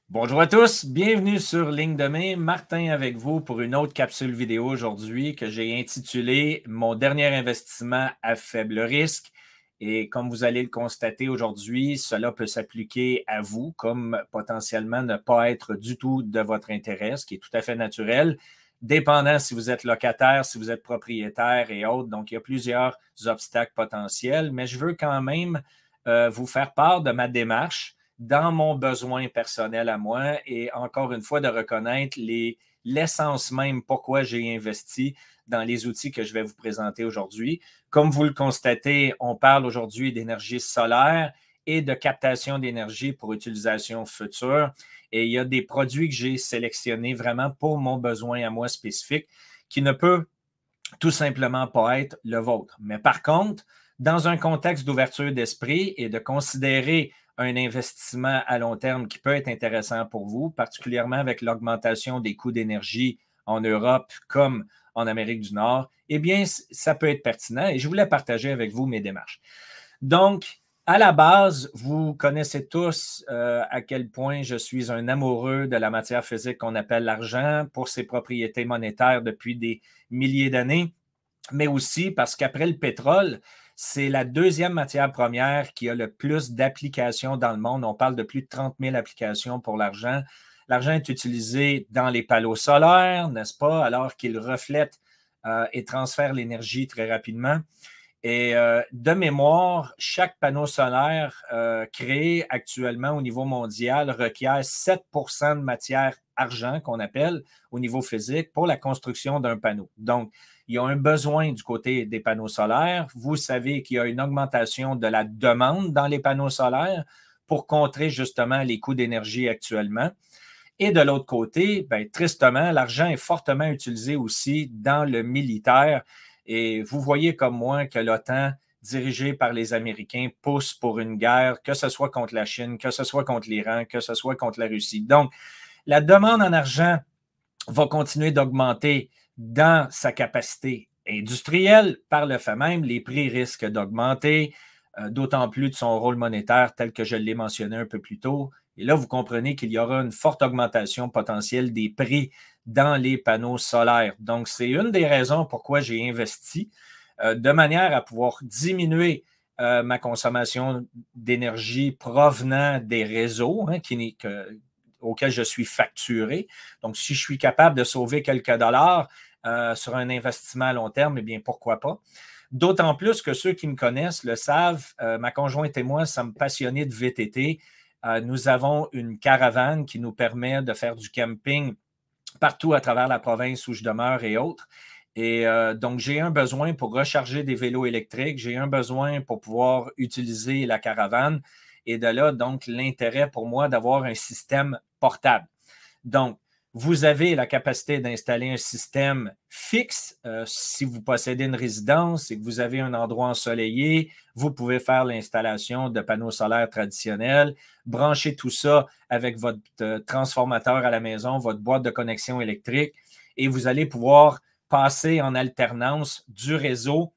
Bonjour à tous, bienvenue sur Ligne de main. Martin avec vous pour une autre capsule vidéo aujourd'hui que j'ai intitulée Mon dernier investissement à faible risque. Et comme vous allez le constater aujourd'hui, cela peut s'appliquer à vous comme potentiellement ne pas être du tout de votre intérêt, ce qui est tout à fait naturel, dépendant si vous êtes locataire, si vous êtes propriétaire et autres. Donc, il y a plusieurs obstacles potentiels, mais je veux quand même vous faire part de ma démarche dans mon besoin personnel à moi et encore une fois de reconnaître l'essence même pourquoi j'ai investi dans les outils que je vais vous présenter aujourd'hui. Comme vous le constatez, on parle aujourd'hui d'énergie solaire et de captation d'énergie pour utilisation future. Et il y a des produits que j'ai sélectionnés vraiment pour mon besoin à moi spécifique qui ne peut tout simplement pas être le vôtre. Mais par contre, dans un contexte d'ouverture d'esprit et de considérer un investissement à long terme qui peut être intéressant pour vous, particulièrement avec l'augmentation des coûts d'énergie en Europe comme en Amérique du Nord, eh bien, ça peut être pertinent et je voulais partager avec vous mes démarches. Donc, à la base, vous connaissez tous à quel point je suis un amoureux de la matière physique qu'on appelle l'argent pour ses propriétés monétaires depuis des milliers d'années, mais aussi parce qu'après le pétrole, c'est la deuxième matière première qui a le plus d'applications dans le monde. On parle de plus de 30 000 applications pour l'argent. L'argent est utilisé dans les panneaux solaires, n'est-ce pas, alors qu'il reflète et transfère l'énergie très rapidement. Et de mémoire, chaque panneau solaire créé actuellement au niveau mondial requiert 7 de matière argent qu'on appelle au niveau physique pour la construction d'un panneau. Donc, il y a un besoin du côté des panneaux solaires. Vous savez qu'il y a une augmentation de la demande dans les panneaux solaires pour contrer justement les coûts d'énergie actuellement. Et de l'autre côté, bien, tristement, l'argent est fortement utilisé aussi dans le militaire. Et vous voyez comme moi que l'OTAN, dirigée par les Américains, pousse pour une guerre, que ce soit contre la Chine, que ce soit contre l'Iran, que ce soit contre la Russie. Donc, la demande en argent va continuer d'augmenter dans sa capacité industrielle. Par le fait même, les prix risquent d'augmenter, d'autant plus de son rôle monétaire tel que je l'ai mentionné un peu plus tôt. Et là, vous comprenez qu'il y aura une forte augmentation potentielle des prix dans les panneaux solaires. Donc, c'est une des raisons pourquoi j'ai investi de manière à pouvoir diminuer ma consommation d'énergie provenant des réseaux auxquels je suis facturé. Donc, si je suis capable de sauver quelques dollars sur un investissement à long terme, eh bien, pourquoi pas? D'autant plus que ceux qui me connaissent le savent, ma conjointe et moi sommes passionnés de VTT. Nous avons une caravane qui nous permet de faire du camping partout à travers la province où je demeure et autres. Et donc, j'ai un besoin pour recharger des vélos électriques, j'ai un besoin pour pouvoir utiliser la caravane. Et de là, donc, l'intérêt pour moi d'avoir un système portable. Donc, vous avez la capacité d'installer un système fixe. Si vous possédez une résidence et que vous avez un endroit ensoleillé, vous pouvez faire l'installation de panneaux solaires traditionnels, brancher tout ça avec votre transformateur à la maison, votre boîte de connexion électrique, et vous allez pouvoir passer en alternance du réseau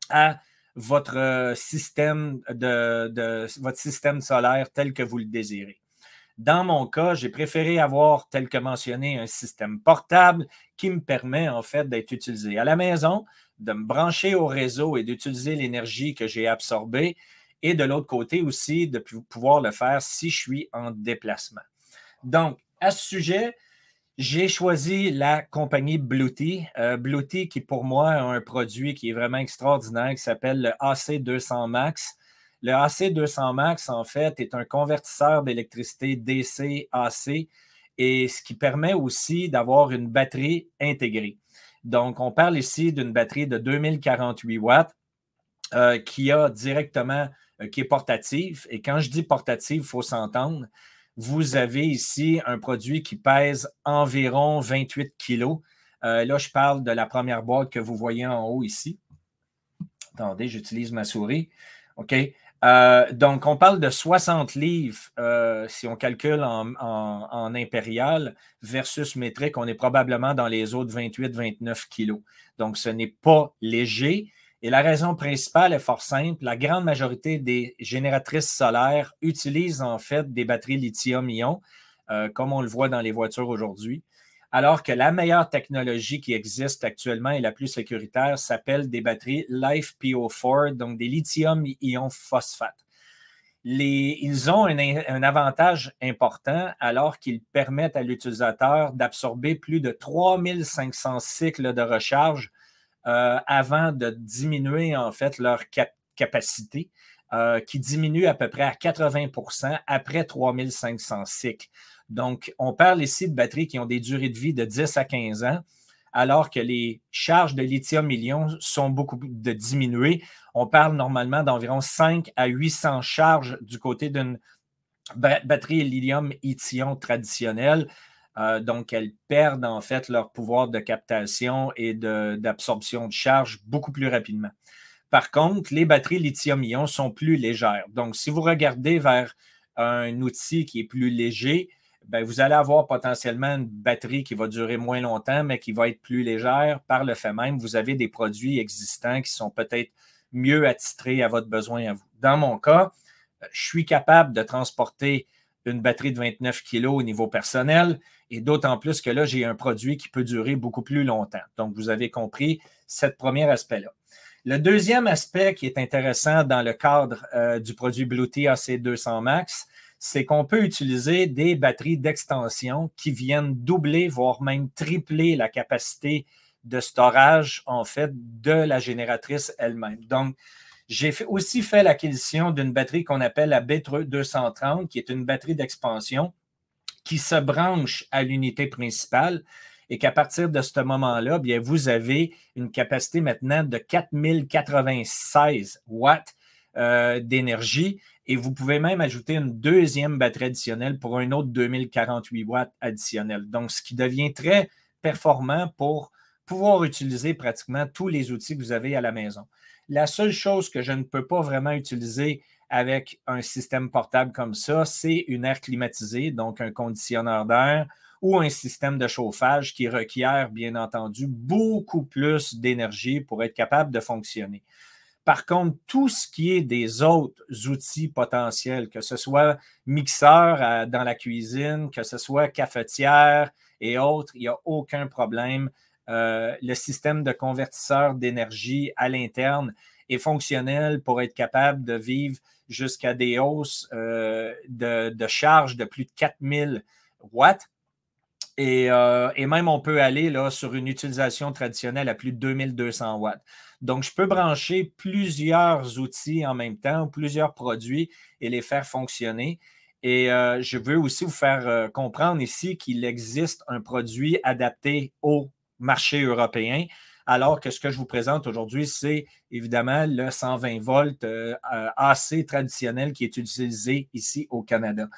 à votre système votre système solaire tel que vous le désirez. Dans mon cas, j'ai préféré avoir, tel que mentionné, un système portable qui me permet en fait d'être utilisé à la maison, de me brancher au réseau et d'utiliser l'énergie que j'ai absorbée et de l'autre côté aussi de pouvoir le faire si je suis en déplacement. Donc, à ce sujet, j'ai choisi la compagnie Bluetooth. Bluetooth qui, pour moi, a un produit qui est vraiment extraordinaire qui s'appelle le AC200 Max. Le AC200 Max, en fait, est un convertisseur d'électricité DC-AC et ce qui permet aussi d'avoir une batterie intégrée. Donc, on parle ici d'une batterie de 2048 watts qui a directement, qui est portative. Et quand je dis portative, il faut s'entendre. Vous avez ici un produit qui pèse environ 28 kilos. Là, je parle de la première boîte que vous voyez en haut ici. Attendez, j'utilise ma souris. OK. Donc, on parle de 60 livres si on calcule en impérial versus métrique. On est probablement dans les autres 28-29 kilos. Donc, ce n'est pas léger. Et la raison principale est fort simple. La grande majorité des génératrices solaires utilisent en fait des batteries lithium-ion comme on le voit dans les voitures aujourd'hui. Alors que la meilleure technologie qui existe actuellement et la plus sécuritaire s'appelle des batteries LiFePO4, donc des lithium-ion phosphate. Ils ont un avantage important alors qu'ils permettent à l'utilisateur d'absorber plus de 3500 cycles de recharge avant de diminuer en fait leur capacité, qui diminue à peu près à 80% après 3500 cycles. Donc, on parle ici de batteries qui ont des durées de vie de 10 à 15 ans, alors que les charges de lithium-ion sont beaucoup de diminuées. On parle normalement d'environ 5 à 800 charges du côté d'une batterie lithium-ion traditionnelle. Donc, elles perdent en fait leur pouvoir de captation et d'absorption de charge beaucoup plus rapidement. Par contre, les batteries lithium-ion sont plus légères. Donc, si vous regardez vers un outil qui est plus léger, bien, vous allez avoir potentiellement une batterie qui va durer moins longtemps, mais qui va être plus légère. Par le fait même, vous avez des produits existants qui sont peut-être mieux attitrés à votre besoin à vous. Dans mon cas, je suis capable de transporter une batterie de 29 kg au niveau personnel et d'autant plus que là, j'ai un produit qui peut durer beaucoup plus longtemps. Donc, vous avez compris ce premier aspect-là. Le deuxième aspect qui est intéressant dans le cadre du produit Bluetooth AC200 Max, c'est qu'on peut utiliser des batteries d'extension qui viennent doubler, voire même tripler la capacité de storage, en fait, de la génératrice elle-même. Donc, j'ai aussi fait l'acquisition d'une batterie qu'on appelle la B230, qui est une batterie d'expansion qui se branche à l'unité principale et qu'à partir de ce moment-là, bien, vous avez une capacité maintenant de 4096 watts d'énergie et vous pouvez même ajouter une deuxième batterie additionnelle pour un autre 2048 watts additionnel. Donc, ce qui devient très performant pour pouvoir utiliser pratiquement tous les outils que vous avez à la maison. La seule chose que je ne peux pas vraiment utiliser avec un système portable comme ça, c'est une aire climatisée, donc un conditionneur d'air ou un système de chauffage qui requiert, bien entendu, beaucoup plus d'énergie pour être capable de fonctionner. Par contre, tout ce qui est des autres outils potentiels, que ce soit mixeur dans la cuisine, que ce soit cafetière et autres, il n'y a aucun problème. Le système de convertisseur d'énergie à l'interne est fonctionnel pour être capable de vivre jusqu'à des hausses de charge de plus de 4000 watts. Et même, on peut aller là, sur une utilisation traditionnelle à plus de 2200 watts. Donc, je peux brancher plusieurs outils en même temps, plusieurs produits et les faire fonctionner. Et je veux aussi vous faire comprendre ici qu'il existe un produit adapté au marché européen, alors que ce que je vous présente aujourd'hui, c'est évidemment le 120 volts AC traditionnel qui est utilisé ici au Canada.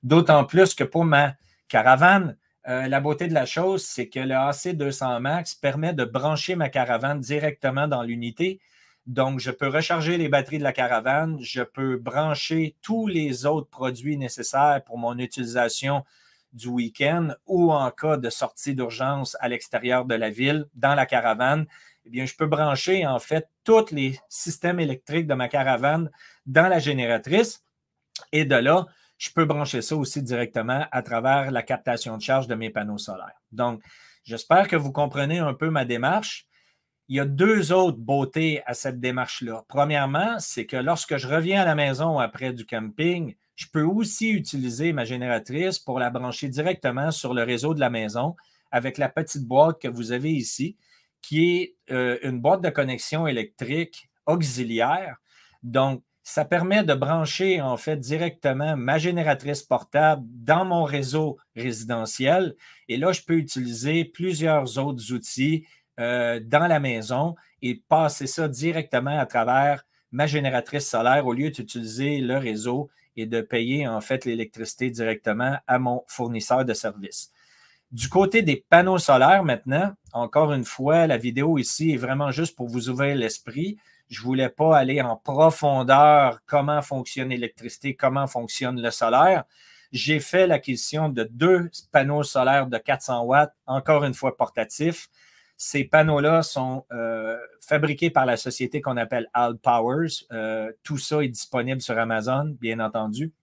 D'autant plus que pour ma caravane, la beauté de la chose, c'est que le AC200 Max permet de brancher ma caravane directement dans l'unité. Donc, je peux recharger les batteries de la caravane, je peux brancher tous les autres produits nécessaires pour mon utilisation du week-end ou en cas de sortie d'urgence à l'extérieur de la ville, dans la caravane. Eh bien, je peux brancher en fait tous les systèmes électriques de ma caravane dans la génératrice et de là, je peux brancher ça aussi directement à travers la captation de charge de mes panneaux solaires. Donc, j'espère que vous comprenez un peu ma démarche. Il y a deux autres beautés à cette démarche-là. Premièrement, c'est que lorsque je reviens à la maison après du camping, je peux aussi utiliser ma génératrice pour la brancher directement sur le réseau de la maison avec la petite boîte que vous avez ici, qui est une boîte de connexion électrique auxiliaire. Donc, ça permet de brancher en fait directement ma génératrice portable dans mon réseau résidentiel. Et là, je peux utiliser plusieurs autres outils dans la maison et passer ça directement à travers ma génératrice solaire au lieu d'utiliser le réseau et de payer en fait l'électricité directement à mon fournisseur de services. Du côté des panneaux solaires maintenant, encore une fois, la vidéo ici est vraiment juste pour vous ouvrir l'esprit. Je ne voulais pas aller en profondeur comment fonctionne l'électricité, comment fonctionne le solaire. J'ai fait l'acquisition de 2 panneaux solaires de 400 watts, encore une fois portatifs. Ces panneaux-là sont fabriqués par la société qu'on appelle Alpowers. Tout ça est disponible sur Amazon, bien entendu.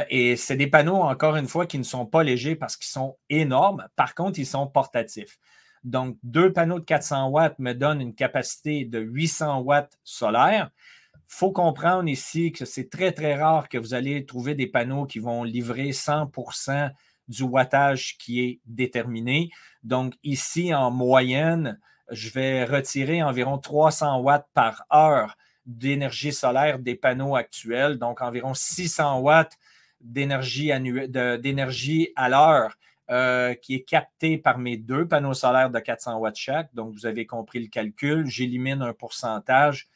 Et c'est des panneaux, encore une fois, qui ne sont pas légers parce qu'ils sont énormes. Par contre, ils sont portatifs. Donc, 2 panneaux de 400 watts me donnent une capacité de 800 watts solaire. Il faut comprendre ici que c'est très, très rare que vous allez trouver des panneaux qui vont livrer 100% du wattage qui est déterminé. Donc, ici, en moyenne, je vais retirer environ 300 watts par heure d'énergie solaire des panneaux actuels, donc environ 600 watts d'énergie à l'heure qui est captée par mes 2 panneaux solaires de 400 watts chaque. Donc, vous avez compris le calcul. J'élimine un pourcentage.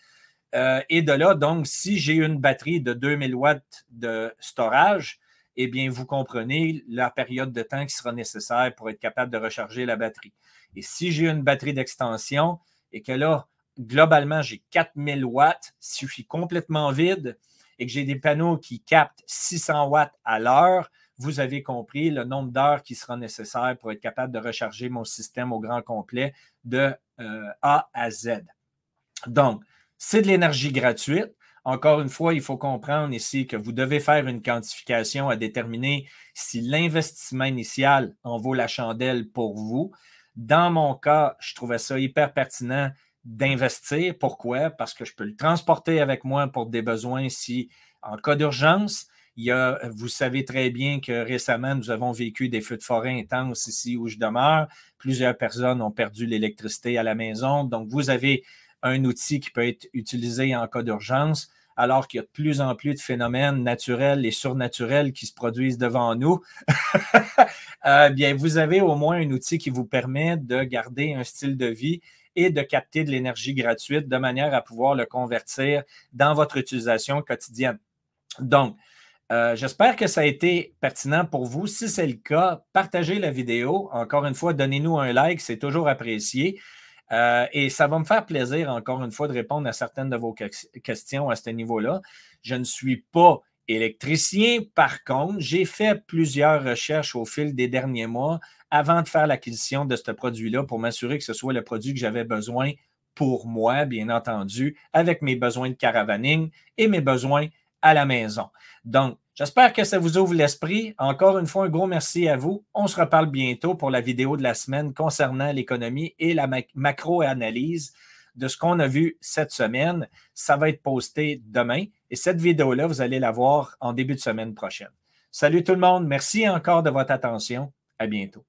Et de là, donc, si j'ai une batterie de 2000 watts de storage, eh bien, vous comprenez la période de temps qui sera nécessaire pour être capable de recharger la batterie. Et si j'ai une batterie d'extension et que là, globalement, j'ai 4000 watts, si je suis complètement vide et que j'ai des panneaux qui captent 600 watts à l'heure, vous avez compris le nombre d'heures qui sera nécessaire pour être capable de recharger mon système au grand complet de A à Z. Donc, c'est de l'énergie gratuite. Encore une fois, il faut comprendre ici que vous devez faire une quantification à déterminer si l'investissement initial en vaut la chandelle pour vous. Dans mon cas, je trouvais ça hyper pertinent d'investir. Pourquoi? Parce que je peux le transporter avec moi pour des besoins si, en cas d'urgence, vous savez très bien que récemment, nous avons vécu des feux de forêt intenses ici où je demeure. Plusieurs personnes ont perdu l'électricité à la maison. Donc, vous avez un outil qui peut être utilisé en cas d'urgence, alors qu'il y a de plus en plus de phénomènes naturels et surnaturels qui se produisent devant nous. Bien, vous avez au moins un outil qui vous permet de garder un style de vie et de capter de l'énergie gratuite de manière à pouvoir le convertir dans votre utilisation quotidienne. Donc, j'espère que ça a été pertinent pour vous. Si c'est le cas, partagez la vidéo. Encore une fois, donnez-nous un like, c'est toujours apprécié. Et ça va me faire plaisir, encore une fois, de répondre à certaines de vos questions à ce niveau-là. Je ne suis pas électricien. Par contre, j'ai fait plusieurs recherches au fil des derniers mois avant de faire l'acquisition de ce produit-là pour m'assurer que ce soit le produit que j'avais besoin pour moi, bien entendu, avec mes besoins de caravaning et mes besoins à la maison. Donc, j'espère que ça vous ouvre l'esprit. Encore une fois, un gros merci à vous. On se reparle bientôt pour la vidéo de la semaine concernant l'économie et la macro-analyse de ce qu'on a vu cette semaine. Ça va être posté demain et cette vidéo-là, vous allez la voir en début de semaine prochaine. Salut tout le monde. Merci encore de votre attention. À bientôt.